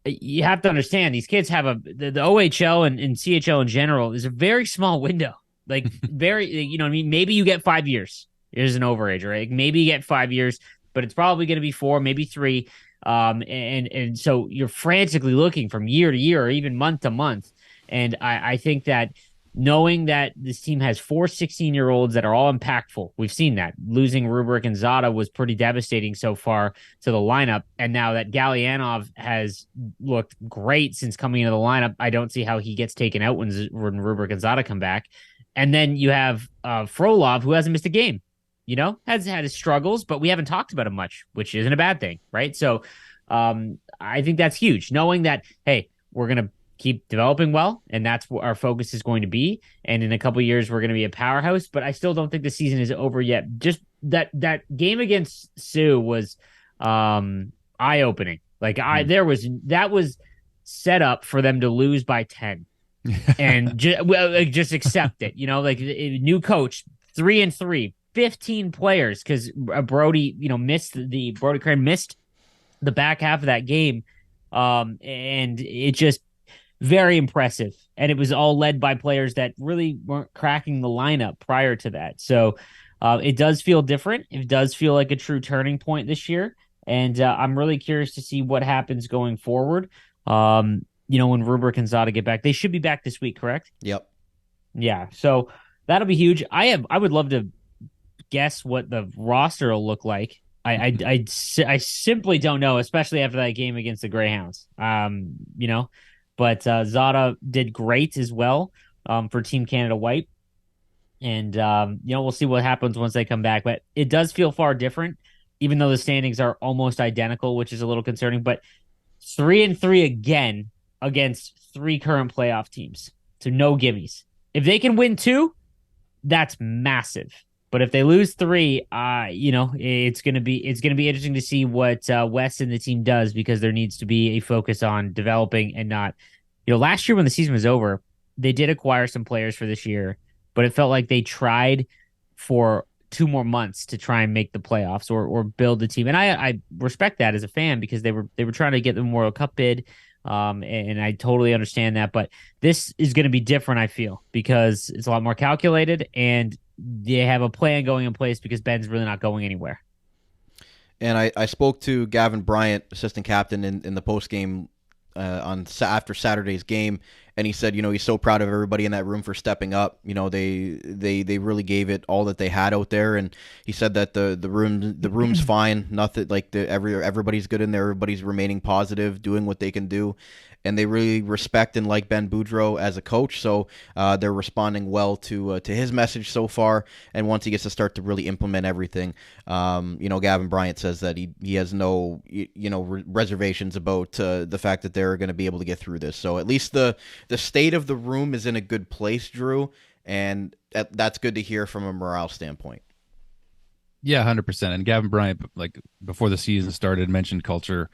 You have to understand, these kids have the OHL and CHL in general is a very small window. Like very, maybe you get 5 years. Here's an overage, right? Maybe you get 5 years, but it's probably going to be 4, maybe 3. And so you're frantically looking from year to year or even month to month. And I think that knowing that this team has 4 16-year-olds that are all impactful. We've seen that. Losing Rubric and Zada was pretty devastating so far to the lineup. And now that Galyanov has looked great since coming into the lineup, I don't see how he gets taken out when Rubric and Zada come back. And then you have Frolov, who hasn't missed a game, has had his struggles, but we haven't talked about him much, which isn't a bad thing, right? So I think that's huge, knowing that, hey, we're going to keep developing well, and that's what our focus is going to be. And in a couple of years, we're going to be a powerhouse. But I still don't think the season is over yet. Just that game against Sioux was, I eye-opening. Like that was set up for them to lose by 10 and just accept it. Like a new coach, 3-3, 15 players because Brody Crane missed the back half of that game. And it just very impressive. And it was all led by players that really weren't cracking the lineup prior to that. So it does feel different. It does feel like a true turning point this year. And I'm really curious to see what happens going forward. When Rubric and Zada get back, they should be back this week, correct? Yep. Yeah. So that'll be huge. I would love to guess what the roster will look like. I simply don't know, especially after that game against the Greyhounds. But Zada did great as well for Team Canada White. And, we'll see what happens once they come back. But it does feel far different, even though the standings are almost identical, which is a little concerning. But 3-3 again against 3 current playoff teams. So no gimmies. If they can win 2, that's massive. But if they lose 3, it's gonna be interesting to see what Wes and the team does, because there needs to be a focus on developing and not. Last year when the season was over, they did acquire some players for this year, but it felt like they tried for 2 more months to try and make the playoffs or build the team. And I respect that as a fan, because they were trying to get the Memorial Cup bid. And I totally understand that, but this is going to be different, I feel, because it's a lot more calculated and they have a plan going in place because Ben's really not going anywhere. And I spoke to Gavin Bryant, assistant captain, in the postgame after Saturday's game, and he said, he's so proud of everybody in that room for stepping up. They really gave it all that they had out there, and he said that the room's fine. Nothing like everybody's good in there. Everybody's remaining positive, doing what they can do, and they really respect and like Ben Boudreau as a coach. So they're responding well to his message so far. And once he gets to start to really implement everything, Gavin Bryant says that he has no reservations about the fact that they're going to be able to get through this. So at least the state of the room is in a good place, Drew, and that's good to hear from a morale standpoint. Yeah, 100%. And Gavin Bryant, like before the season started, mentioned culture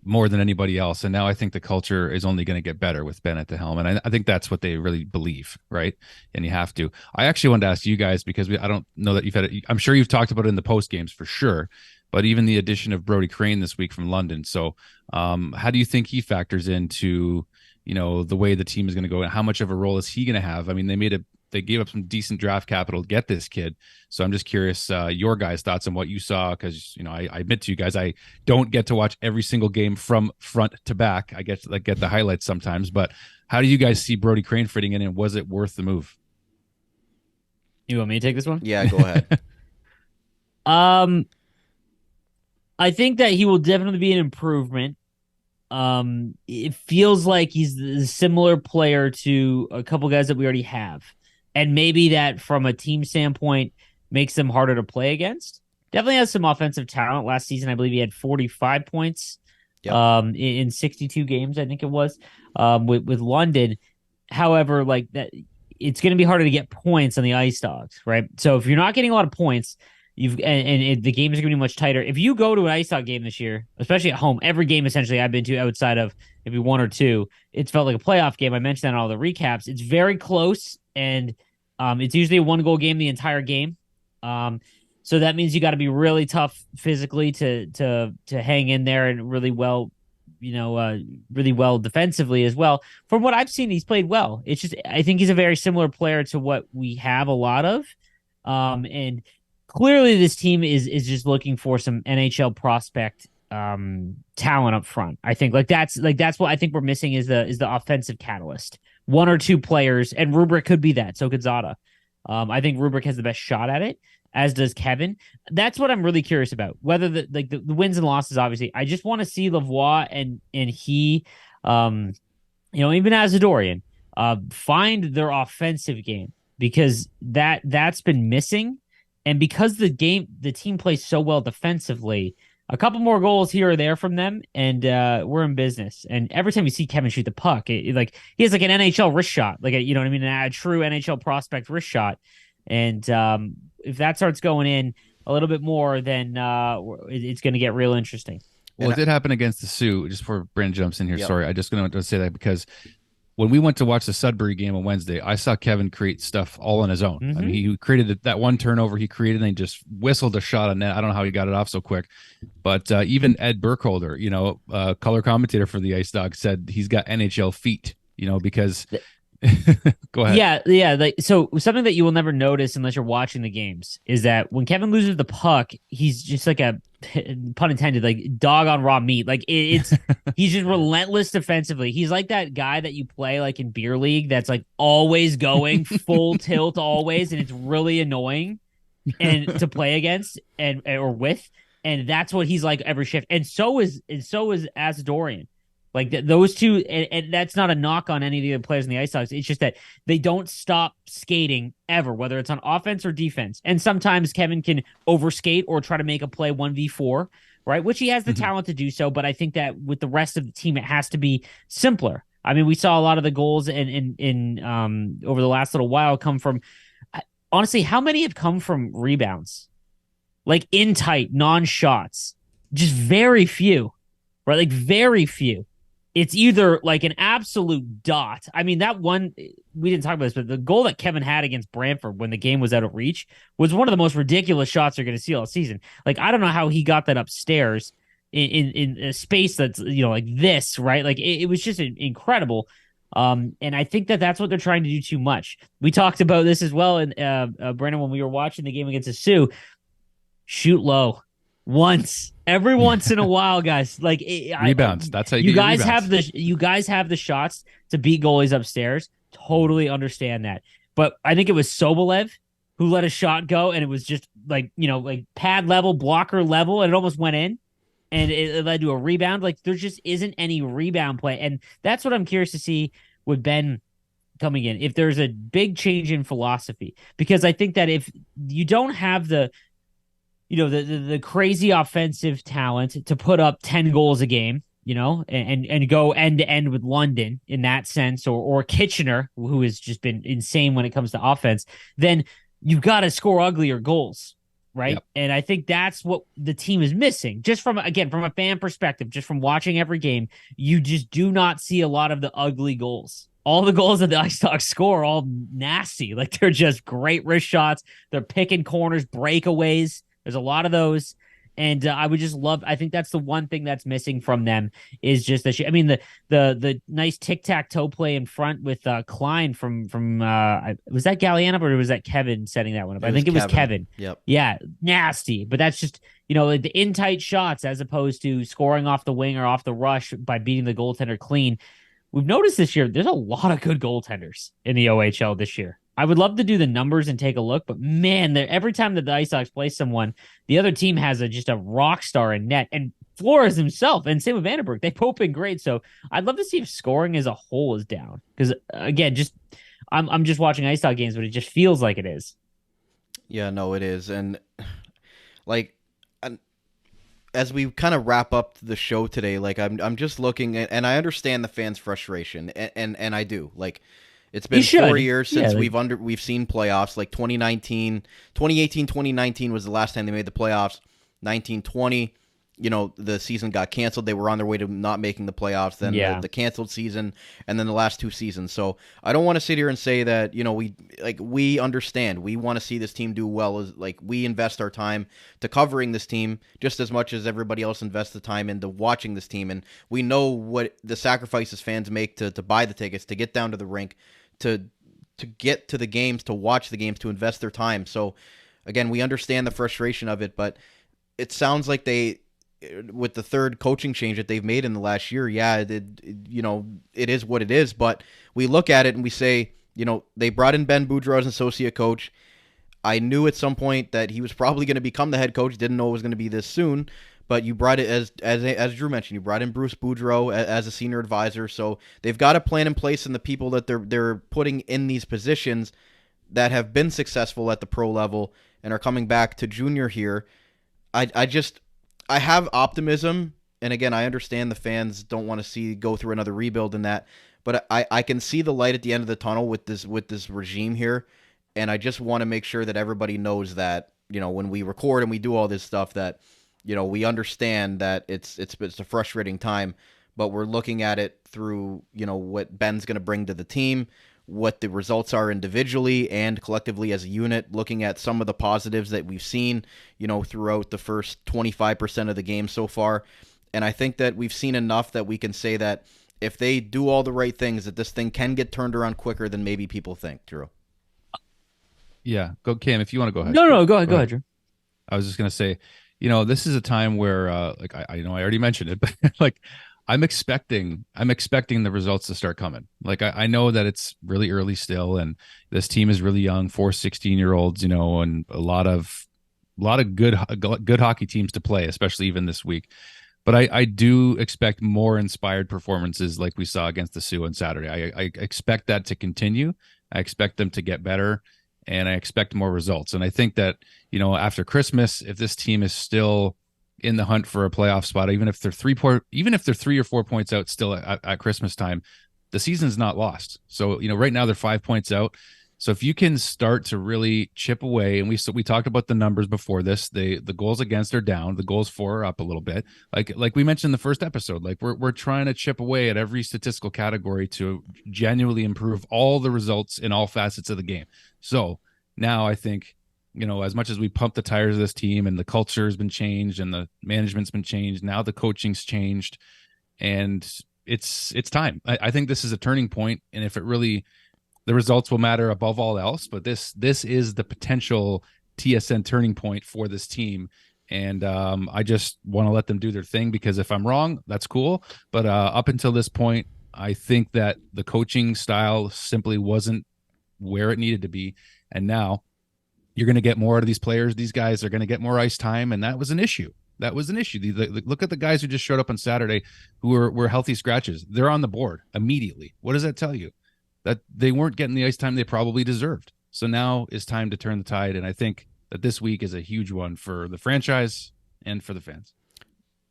more than anybody else. And now I think the culture is only going to get better with Ben at the helm. And I think that's what they really believe, right? And you have to. I actually wanted to ask you guys, because I don't know that you've had it. I'm sure you've talked about it in the post games for sure, but even the addition of Brody Crane this week from London. So how do you think he factors into the way the team is going to go, and how much of a role is he going to have? I mean, they gave up some decent draft capital to get this kid. So I'm just curious your guys' thoughts on what you saw, because I admit to you guys, I don't get to watch every single game from front to back. I get the highlights sometimes, but how do you guys see Brody Crane fitting in, and was it worth the move? You want me to take this one? Yeah, go ahead. I think that he will definitely be an improvement. It feels like he's a similar player to a couple guys that we already have. And maybe that from a team standpoint makes them harder to play against. Definitely has some offensive talent. Last season, I believe he had 45 points in 62 games, I think it was, with London. However, like that, it's going to be harder to get points on the IceDogs, right? So if you're not getting a lot of points, the game is going to be much tighter. If you go to an IceDog game this year, especially at home, every game essentially I've been to outside of maybe 1 or 2, it's felt like a playoff game. I mentioned that in all the recaps. It's very close, and it's usually a 1-goal game the entire game. So that means you got to be really tough physically to hang in there, and really well defensively as well. From what I've seen, he's played well. It's just, I think he's a very similar player to what we have a lot of. And clearly this team is just looking for some NHL prospect talent up front. I think that's what I think we're missing is the offensive catalyst. 1 or 2 players, and Rubric could be that. So could Zada. I think Rubric has the best shot at it, as does Kevin. That's what I'm really curious about. Whether the wins and losses, obviously. I just want to see Lavoie and he, even as a Dorian, find their offensive game, because that's been missing. And because the team plays so well defensively, a couple more goals here or there from them, and we're in business. And every time you see Kevin shoot the puck, he has like an NHL wrist shot, a true NHL prospect wrist shot. And if that starts going in a little bit more, then it's going to get real interesting. Well, it did happen against the Sioux. Just before Brandon jumps in here, sorry, I just going to say that because when we went to watch the Sudbury game on Wednesday, I saw Kevin create stuff all on his own. I mean, he created that one turnover he created, and he just whistled a shot on net. I don't know how he got it off so quick, but even Ed Burkholder, color commentator for the Ice Dogs, said he's got NHL feet. Because go ahead. Yeah. So something that you will never notice unless you're watching the games is that when Kevin loses the puck, he's just like a, pun intended, like dog on raw meat. Like it's he's just relentless defensively. He's like that guy that you play like in beer league that's like always going full tilt always, and it's really annoying and to play against or with. And that's what he's like every shift. And so is Asadorian. Like those two, and that's not a knock on any of the other players in the Ice Dogs. It's just that they don't stop skating ever, whether it's on offense or defense. And sometimes Kevin can overskate or try to make a play 1v4, right? Which he has the talent to do so. But I think that with the rest of the team, it has to be simpler. I mean, we saw a lot of the goals in over the last little while come from, honestly, how many have come from rebounds? Like in tight, non-shots. Just very few, right? Like very few. It's either like an absolute dot. I mean, that one, we didn't talk about this, but the goal that Kevin had against Brantford when the game was out of reach was one of the most ridiculous shots you're going to see all season. Like, I don't know how he got that upstairs in a space that's, like this, right? Like, it was just incredible. And I think that that's what they're trying to do too much. We talked about this as well, in Brandon, when we were watching the game against the Sioux. Shoot low. Every once in a while, guys. Like rebounds. That's how you guys have you guys have the shots to beat goalies upstairs. Totally understand that. But I think it was Sobolev who let a shot go, and it was just like pad level, blocker level, and it almost went in, and it led to a rebound. Like there just isn't any rebound play, and that's what I'm curious to see with Ben coming in. If there's a big change in philosophy, because I think that if you don't have the crazy offensive talent to put up 10 goals a game, and go end to end with London in that sense, or Kitchener, who has just been insane when it comes to offense, then you've got to score uglier goals, right? Yep. And I think that's what the team is missing. Just from a fan perspective, just from watching every game, you just do not see a lot of the ugly goals. All the goals that the Ice Dogs score are all nasty. Like they're just great wrist shots. They're picking corners, breakaways. There's a lot of those, and I would just love. I think that's the one thing that's missing from them is just the nice tic-tac-toe play in front with Klein from was that Galliano or was that Kevin setting that one up? I think it was Kevin. Yep. Yeah, nasty, but that's just like the in tight shots as opposed to scoring off the wing or off the rush by beating the goaltender clean. We've noticed this year there's a lot of good goaltenders in the OHL this year. I would love to do the numbers and take a look, but man, every time that the Ice Dogs play someone, the other team has just a rock star in net. And Flores himself, and same with Vandenberg, they've both been great. So I'd love to see if scoring as a whole is down. Because again, I'm just watching Ice Dog games, but it just feels like it is. Yeah, no, it is. And as we kind of wrap up the show today, I'm just looking at, and I understand the fans' frustration, and I do. It's been 4 years since we've seen playoffs. Like 2018, 2019 was the last time they made the playoffs. 1920, the season got canceled. They were on their way to not making the playoffs. Then the canceled season, and then the last two seasons. So I don't want to sit here and say that we understand. We want to see this team do well. As we invest our time to covering this team just as much as everybody else invests the time into watching this team, and we know what the sacrifices fans make to buy the tickets, to get down to the rink, to get to the games, to watch the games, to invest their time. So again, we understand the frustration of it, but it sounds like with the third coaching change that they've made in the last year, it is what it is. But we look at it and we say, they brought in Ben Boudreau as an associate coach. I knew at some point that he was probably going to become the head coach. Didn't know it was going to be this soon. But you brought it, as Drew mentioned, you brought in Bruce Boudreau as a senior advisor. So they've got a plan in place, and the people that they're putting in these positions that have been successful at the pro level and are coming back to junior here. I have optimism, and again, I understand the fans don't want to see go through another rebuild in that, but I can see the light at the end of the tunnel with this regime here, and I just want to make sure that everybody knows that when we record and we do all this stuff that we understand that it's a frustrating time, but we're looking at it through, what Ben's going to bring to the team, what the results are individually and collectively as a unit, looking at some of the positives that we've seen, throughout the first 25% of the game so far. And I think that we've seen enough that we can say that if they do all the right things, that this thing can get turned around quicker than maybe people think, Drew. Yeah. Go, Cam, if you want to go ahead. No, go ahead, Drew. I was just going to say, this is a time where, I already mentioned it, but like, I'm expecting the results to start coming. Like I know that it's really early still, and this team is really young, 4 16-year-olds, and a lot of good hockey teams to play, especially even this week. But I do expect more inspired performances like we saw against the Sioux on Saturday. I expect that to continue. I expect them to get better, and I expect more results. And I think that, after Christmas, if this team is still in the hunt for a playoff spot, even if they're 3 or 4 points out still at Christmas time, the season's not lost. So, right now they're 5 points out. So if you can start to really chip away, and we talked about the numbers before this, the goals against are down, the goals for are up a little bit. Like we mentioned in the first episode, like we're trying to chip away at every statistical category to genuinely improve all the results in all facets of the game. So now I think, as much as we pump the tires of this team and the culture has been changed and the management's been changed, now the coaching's changed, and it's time. I think this is a turning point, and if it really, the results will matter above all else, but this is the potential TSN turning point for this team. And I just want to let them do their thing, because if I'm wrong, that's cool. But up until this point, I think that the coaching style simply wasn't where it needed to be. And now you're going to get more out of these players. These guys are going to get more ice time, and that was an issue. Look at the guys who just showed up on Saturday who were healthy scratches. They're on the board immediately. What does that tell you? That they weren't getting the ice time they probably deserved. So now is time to turn the tide, and I think that this week is a huge one for the franchise and for the fans.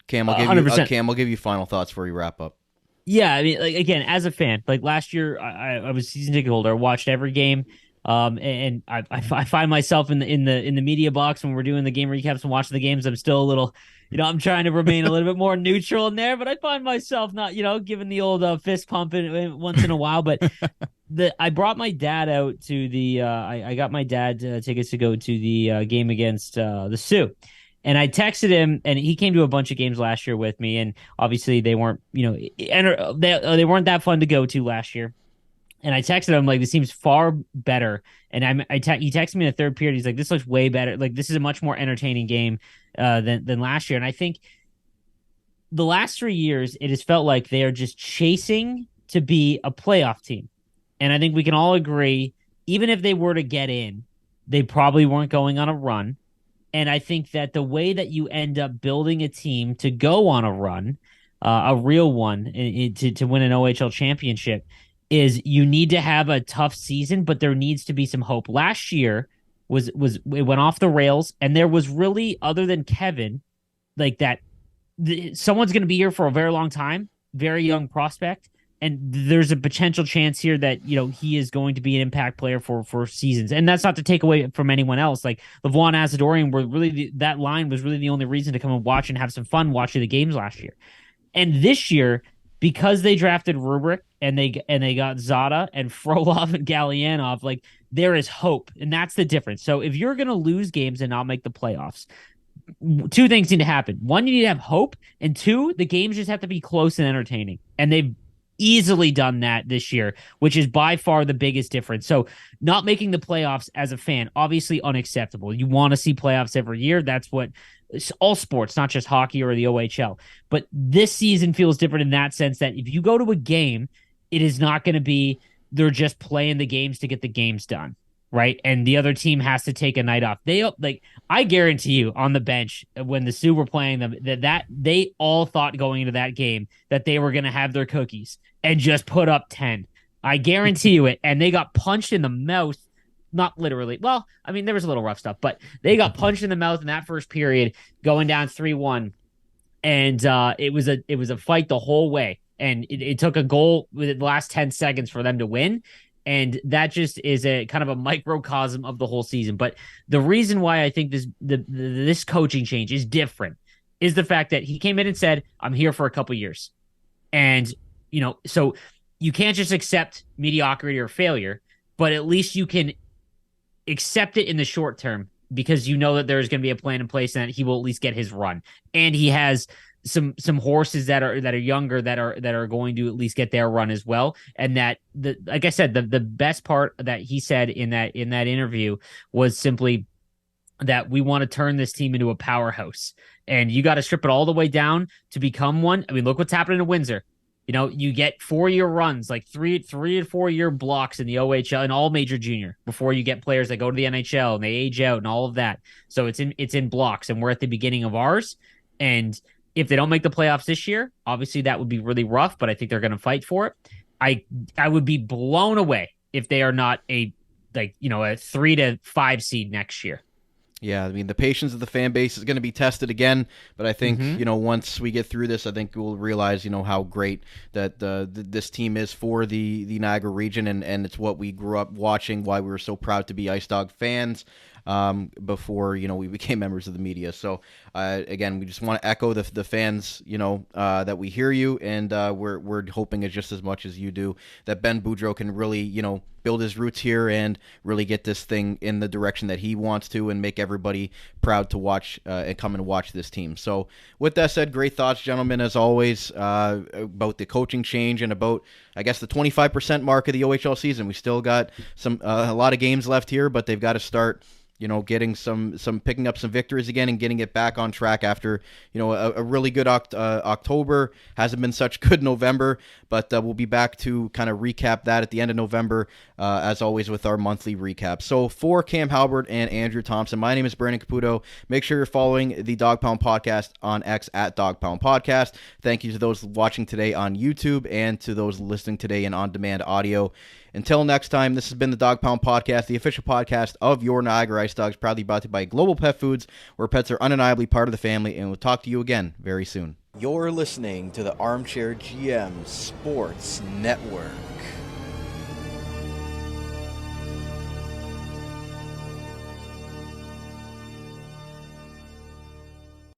Cam, I'll give you final thoughts before you wrap up. Yeah, I mean, again, as a fan, last year, I was a season ticket holder. I watched every game. And I find myself in the media box when we're doing the game recaps and watching the games. I'm still a little, I'm trying to remain a little bit more neutral in there, but I find myself not, giving the old fist pump once in a while. But I brought my dad out to the I got my dad tickets to go to the game against the Sioux. And I texted him, and he came to a bunch of games last year with me, and obviously they weren't, they weren't that fun to go to last year. And I texted him, this seems far better. And he texted me in the third period. He's like, this looks way better. This is a much more entertaining game than last year. And I think the last 3 years, it has felt like they are just chasing to be a playoff team. And I think we can all agree, even if they were to get in, they probably weren't going on a run. And I think that the way that you end up building a team to go on a run, a real one, to win an OHL championship, is you need to have a tough season, but there needs to be some hope. Last year it went off the rails, and there was really, other than Kevin, someone's going to be here for a very long time, very young prospect, and there's a potential chance here that he is going to be an impact player for seasons. And that's not to take away from anyone else. Like Lavoie and Asadorian were really that line was really the only reason to come and watch and have some fun watching the games last year. And this year, because they drafted Rubric and they got Zada and Frolov and Gallianov, there is hope, and that's the difference. So if you're going to lose games and not make the playoffs, 2 things need to happen. 1, you need to have hope, and 2, the games just have to be close and entertaining. And they've easily done that this year, which is by far the biggest difference. So not making the playoffs as a fan, obviously unacceptable. You want to see playoffs every year. That's what all sports, not just hockey or the OHL. But this season feels different in that sense that if you go to a game, it is not going to be they're just playing the games to get the games done, right? And the other team has to take a night off. I guarantee you on the bench when the Sioux were playing them that they all thought going into that game that they were going to have their cookies and just put up 10. I guarantee you it. And they got punched in the mouth. Not literally. Well, I mean, there was a little rough stuff, but they got punched in the mouth in that first period, going down 3-1, and it was a fight the whole way. And it took a goal within the last 10 seconds for them to win, and that just is a kind of a microcosm of the whole season. But the reason why I think this coaching change is different is the fact that he came in and said, I'm here for a couple years. And, so you can't just accept mediocrity or failure, but at least you can accept it in the short term because you know that there's going to be a plan in place and that he will at least get his run. And he has some horses that are younger that are going to at least get their run as well. And that like I said, the best part that he said in that interview was simply that we want to turn this team into a powerhouse. And you got to strip it all the way down to become one. I mean, look what's happening in Windsor. You get 4-year runs, like 3 and 4 year blocks in the OHL and all major junior before you get players that go to the NHL and they age out and all of that. So it's in blocks, and we're at the beginning of ours. And if they don't make the playoffs this year, obviously that would be really rough, but I think they're going to fight for it. I would be blown away if they are not a 3 to 5 seed next year. Yeah, I mean, the patience of the fan base is going to be tested again, but I think, once we get through this, I think we'll realize, how great that this team is for the Niagara region, and it's what we grew up watching, why we were so proud to be IceDog fans before, we became members of the media. So, again, we just want to echo the fans, that we hear you, and we're hoping it's just as much as you do, that Ben Boudreau can really, build his roots here and really get this thing in the direction that he wants to and make everybody proud to watch and come and watch this team. So with that said, great thoughts, gentlemen, as always, about the coaching change and about, I guess, the 25% mark of the OHL season. We still got a lot of games left here, but they've got to start getting picking up some victories again and getting it back on track after, a really good October. Hasn't been such good November, but we'll be back to kind of recap that at the end of November, as always, with our monthly recap. So for Cam Halbert and Andrew Thompson, my name is Brandon Caputo. Make sure you're following the Dog Pound Podcast on X at Dog Pound Podcast. Thank you to those watching today on YouTube and to those listening today in on-demand audio. Until next time, this has been the Dog Pound Podcast, the official podcast of your Niagara IceDogs, proudly brought to you by Global Pet Foods, where pets are undeniably part of the family, and we'll talk to you again very soon. You're listening to the Armchair GM Sports Network.